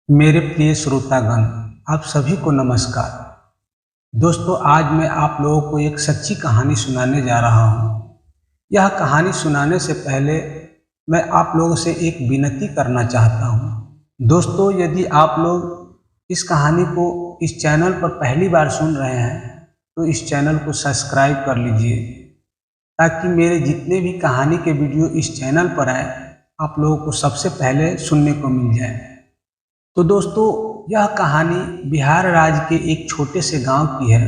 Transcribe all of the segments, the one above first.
मेरे प्रिय श्रोतागण, आप सभी को नमस्कार। दोस्तों, आज मैं आप लोगों को एक सच्ची कहानी सुनाने जा रहा हूँ। यह कहानी सुनाने से पहले मैं आप लोगों से एक विनती करना चाहता हूँ। दोस्तों, यदि आप लोग इस कहानी को इस चैनल पर पहली बार सुन रहे हैं तो इस चैनल को सब्सक्राइब कर लीजिए, ताकि मेरे जितने भी कहानी के वीडियो इस चैनल पर आए आप लोगों को सबसे पहले सुनने को मिल जाए। तो दोस्तों, यह कहानी बिहार राज्य के एक छोटे से गांव की है।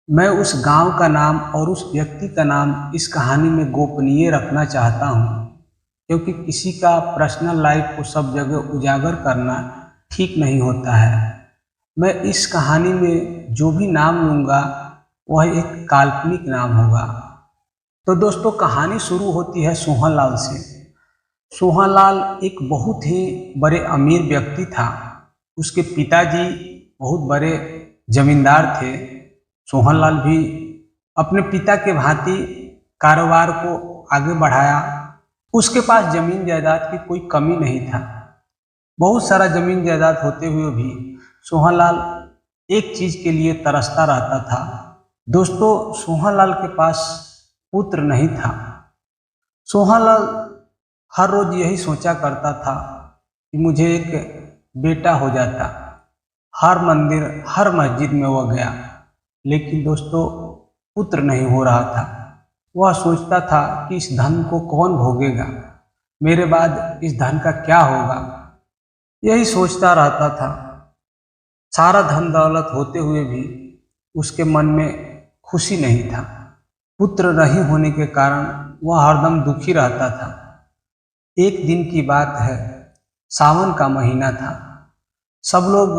मैं उस गांव का नाम और उस व्यक्ति का नाम इस कहानी में गोपनीय रखना चाहता हूं, क्योंकि किसी का पर्सनल लाइफ को सब जगह उजागर करना ठीक नहीं होता है। मैं इस कहानी में जो भी नाम लूँगा वह एक काल्पनिक नाम होगा। तो दोस्तों, कहानी शुरू होती है सोहनलाल से। सोहनलाल एक बहुत ही बड़े अमीर व्यक्ति था। उसके पिताजी बहुत बड़े जमींदार थे। सोहनलाल भी अपने पिता के भांति कारोबार को आगे बढ़ाया। उसके पास जमीन जायदाद की कोई कमी नहीं था। बहुत सारा जमीन जायदाद होते हुए भी सोहनलाल एक चीज के लिए तरसता रहता था। दोस्तों, सोहनलाल के पास पुत्र नहीं था। सोहनलाल हर रोज यही सोचा करता था कि मुझे एक बेटा हो जाता। हर मंदिर, हर मस्जिद में वह गया, लेकिन दोस्तों पुत्र नहीं हो रहा था। वह सोचता था कि इस धन को कौन भोगेगा, मेरे बाद इस धन का क्या होगा। यही सोचता रहता था। सारा धन दौलत होते हुए भी उसके मन में खुशी नहीं था। पुत्र नहीं होने के कारण वह हरदम दुखी रहता था। एक दिन की बात है, सावन का महीना था। सब लोग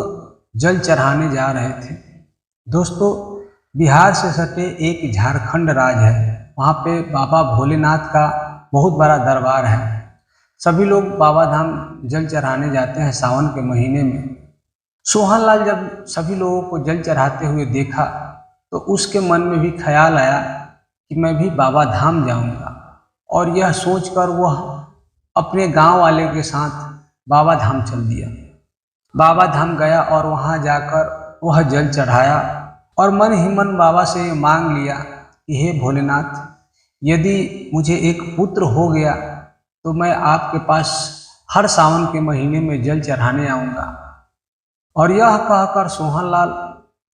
जल चढ़ाने जा रहे थे। दोस्तों, बिहार से सटे एक झारखंड राज्य है। वहाँ पे बाबा भोलेनाथ का बहुत बड़ा दरबार है। सभी लोग बाबा धाम जल चढ़ाने जाते हैं सावन के महीने में। सोहनलाल जब सभी लोगों को जल चढ़ाते हुए देखा तो उसके मन में भी ख्याल आया कि मैं भी बाबा धाम जाऊंगा, और यह सोचकर वह अपने गांव वाले के साथ बाबा धाम चल दिया। बाबा धाम गया और वहां जाकर वह जल चढ़ाया और मन ही मन बाबा से ये मांग लिया कि हे भोलेनाथ, यदि मुझे एक पुत्र हो गया तो मैं आपके पास हर सावन के महीने में जल चढ़ाने आऊँगा। और यह कहकर सोहनलाल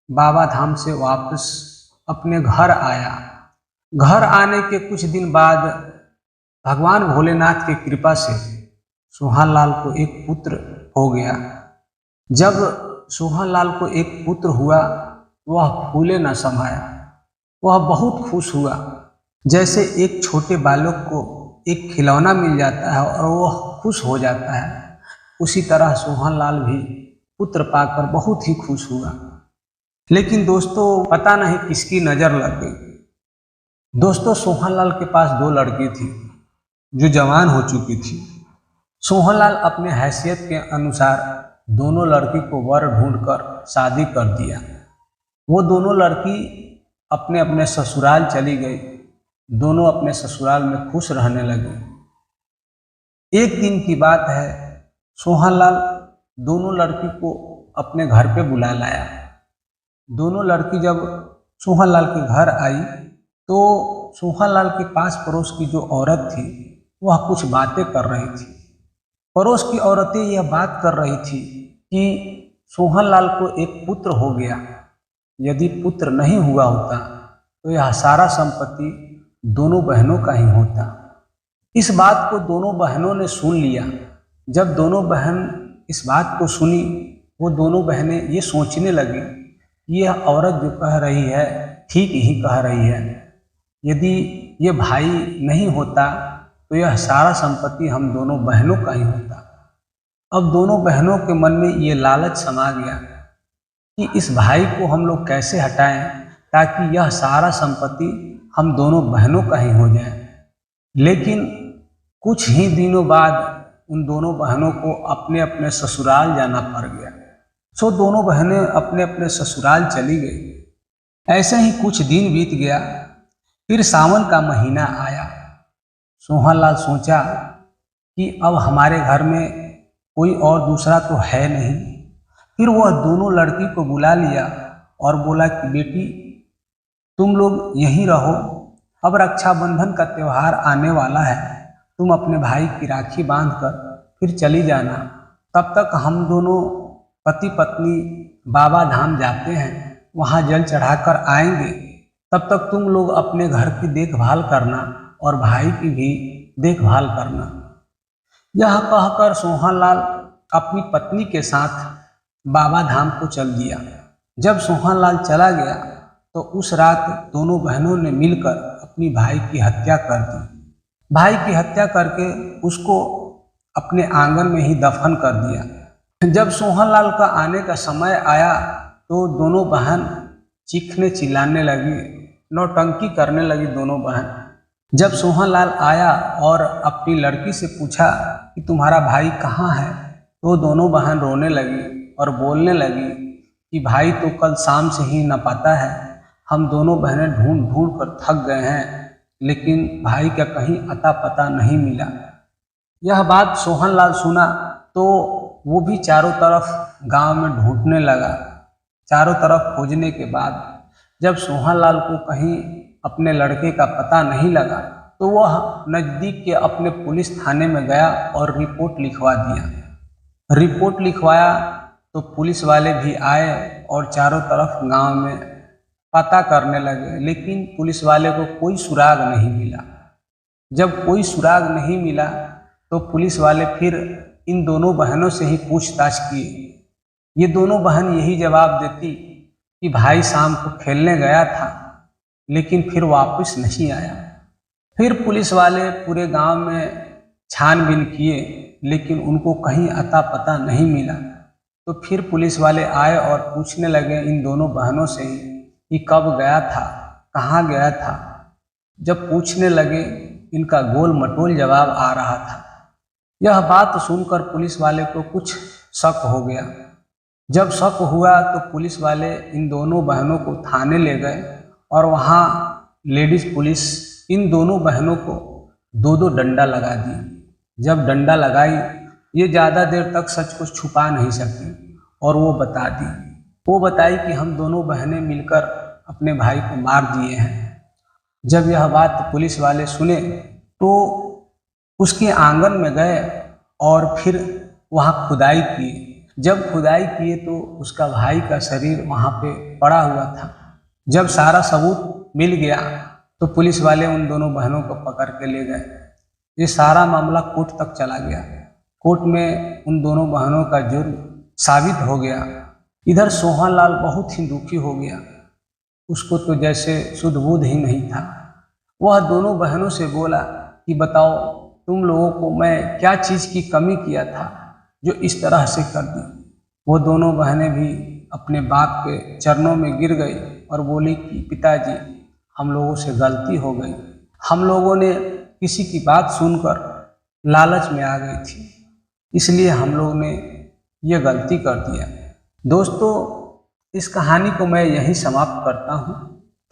बाबा धाम से वापस अपने घर आया। घर आने के कुछ दिन बाद भगवान भोलेनाथ की कृपा से सोहनलाल को एक पुत्र हो गया। जब सोहनलाल को एक पुत्र हुआ, वह फूले न समाया। वह बहुत खुश हुआ। जैसे एक छोटे बालक को एक खिलौना मिल जाता है और वह खुश हो जाता है, उसी तरह सोहनलाल भी पुत्र पाकर बहुत ही खुश हुआ। लेकिन दोस्तों, पता नहीं किसकी नज़र लग गई। दोस्तों, सोहनलाल के पास दो लड़की थी जो जवान हो चुकी थी। सोहनलाल अपने हैसियत के अनुसार दोनों लड़की को वर ढूंढकर शादी कर दिया। वो दोनों लड़की अपने अपने ससुराल चली गई। दोनों अपने ससुराल में खुश रहने लगी। एक दिन की बात है, सोहनलाल दोनों लड़की को अपने घर पे बुला लाया। दोनों लड़की जब सोहनलाल के घर आई तो सोहनलाल के पास पड़ोस की जो औरत थी वह कुछ बातें कर रही थी। पड़ोस की औरतें यह बात कर रही थी कि सोहनलाल को एक पुत्र हो गया। यदि पुत्र नहीं हुआ होता तो यह सारा संपत्ति दोनों बहनों का ही होता। इस बात को दोनों बहनों ने सुन लिया। जब दोनों बहन इस बात को सुनी, वो दोनों बहनें ये सोचने लगी कि यह औरत जो कह रही है ठीक ही कह रही है। यदि ये भाई नहीं होता तो यह सारा संपत्ति हम दोनों बहनों का ही होता। अब दोनों बहनों के मन में ये लालच समा गया कि इस भाई को हम लोग कैसे हटाएं ताकि यह सारा संपत्ति हम दोनों बहनों का ही हो जाए। लेकिन कुछ ही दिनों बाद उन दोनों बहनों को अपने अपने ससुराल जाना पड़ गया। सो दोनों बहनें अपने अपने ससुराल चली गई। ऐसे ही कुछ दिन बीत गया। फिर सावन का महीना आया। सोहनलाल सोचा कि अब हमारे घर में कोई और दूसरा तो है नहीं। फिर वह दोनों लड़की को बुला लिया और बोला कि बेटी तुम लोग यहीं रहो, अब रक्षाबंधन का त्यौहार आने वाला है, तुम अपने भाई की राखी बांधकर फिर चली जाना। तब तक हम दोनों पति पत्नी बाबा धाम जाते हैं, वहाँ जल चढ़ाकर आएंगे। तब तक तुम लोग अपने घर की देखभाल करना और भाई की भी देखभाल करना। यह कहकर सोहनलाल अपनी पत्नी के साथ बाबा धाम को चल दिया। जब सोहनलाल चला गया तो उस रात दोनों बहनों ने मिलकर अपनी भाई की हत्या कर दी। भाई की हत्या करके उसको अपने आंगन में ही दफन कर दिया। जब सोहनलाल का आने का समय आया तो दोनों बहन चीखने चिल्लाने लगी, नौटंकी करने लगी दोनों बहन। जब सोहनलाल आया और अपनी लड़की से पूछा कि तुम्हारा भाई कहाँ है, तो दोनों बहन रोने लगी और बोलने लगी कि भाई तो कल शाम से ही न पाता है, हम दोनों बहनें ढूंढ ढूंढ कर थक गए हैं, लेकिन भाई का कहीं अता पता नहीं मिला। यह बात सोहनलाल सुना तो वो भी चारों तरफ गांव में ढूंढने लगा। चारों तरफ खोजने के बाद जब सोहनलाल को कहीं अपने लड़के का पता नहीं लगा तो वह नज़दीक के अपने पुलिस थाने में गया और रिपोर्ट लिखवा दिया। रिपोर्ट लिखवाया तो पुलिस वाले भी आए और चारों तरफ गांव में पता करने लगे, लेकिन पुलिस वाले को कोई सुराग नहीं मिला। जब कोई सुराग नहीं मिला तो पुलिस वाले फिर इन दोनों बहनों से ही पूछताछ किए। ये दोनों बहन यही जवाब देती कि भाई शाम को खेलने गया था लेकिन फिर वापस नहीं आया। फिर पुलिस वाले पूरे गांव में छानबीन किए लेकिन उनको कहीं अता पता नहीं मिला। तो फिर पुलिस वाले आए और पूछने लगे इन दोनों बहनों से कि कब गया था, कहाँ गया था। जब पूछने लगे इनका गोल मटोल जवाब आ रहा था। यह बात सुनकर पुलिस वाले को कुछ शक हो गया। जब शक हुआ तो पुलिस वाले इन दोनों बहनों को थाने ले गए और वहाँ लेडीज पुलिस इन दोनों बहनों को दो दो डंडा लगा दी। जब डंडा लगाई ये ज़्यादा देर तक सच को छुपा नहीं सकी और वो बता दी। वो बताई कि हम दोनों बहनें मिलकर अपने भाई को मार दिए हैं। जब यह बात पुलिस वाले सुने तो उसके आंगन में गए और फिर वहाँ खुदाई किए। जब खुदाई किए तो उसका भाई का शरीर वहाँ पे पड़ा हुआ था। जब सारा सबूत मिल गया तो पुलिस वाले उन दोनों बहनों को पकड़ के ले गए। ये सारा मामला कोर्ट तक चला गया। कोर्ट में उन दोनों बहनों का जुर्म साबित हो गया। इधर सोहनलाल बहुत ही दुखी हो गया। उसको तो जैसे शुद्ध बुद्ध ही नहीं था। वह दोनों बहनों से बोला कि बताओ तुम लोगों को मैं क्या चीज़ की कमी किया था जो इस तरह से कर दी। वो दोनों बहनें भी अपने बाप के चरणों में गिर गई और बोली कि पिताजी हम लोगों से गलती हो गई, हम लोगों ने किसी की बात सुनकर लालच में आ गई थी, इसलिए हम लोग ने ये गलती कर दिया। दोस्तों इस कहानी को मैं यहीं समाप्त करता हूँ।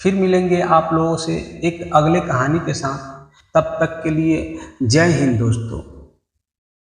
फिर मिलेंगे आप लोगों से एक अगले कहानी के साथ। तब तक के लिए जय हिंद दोस्तों।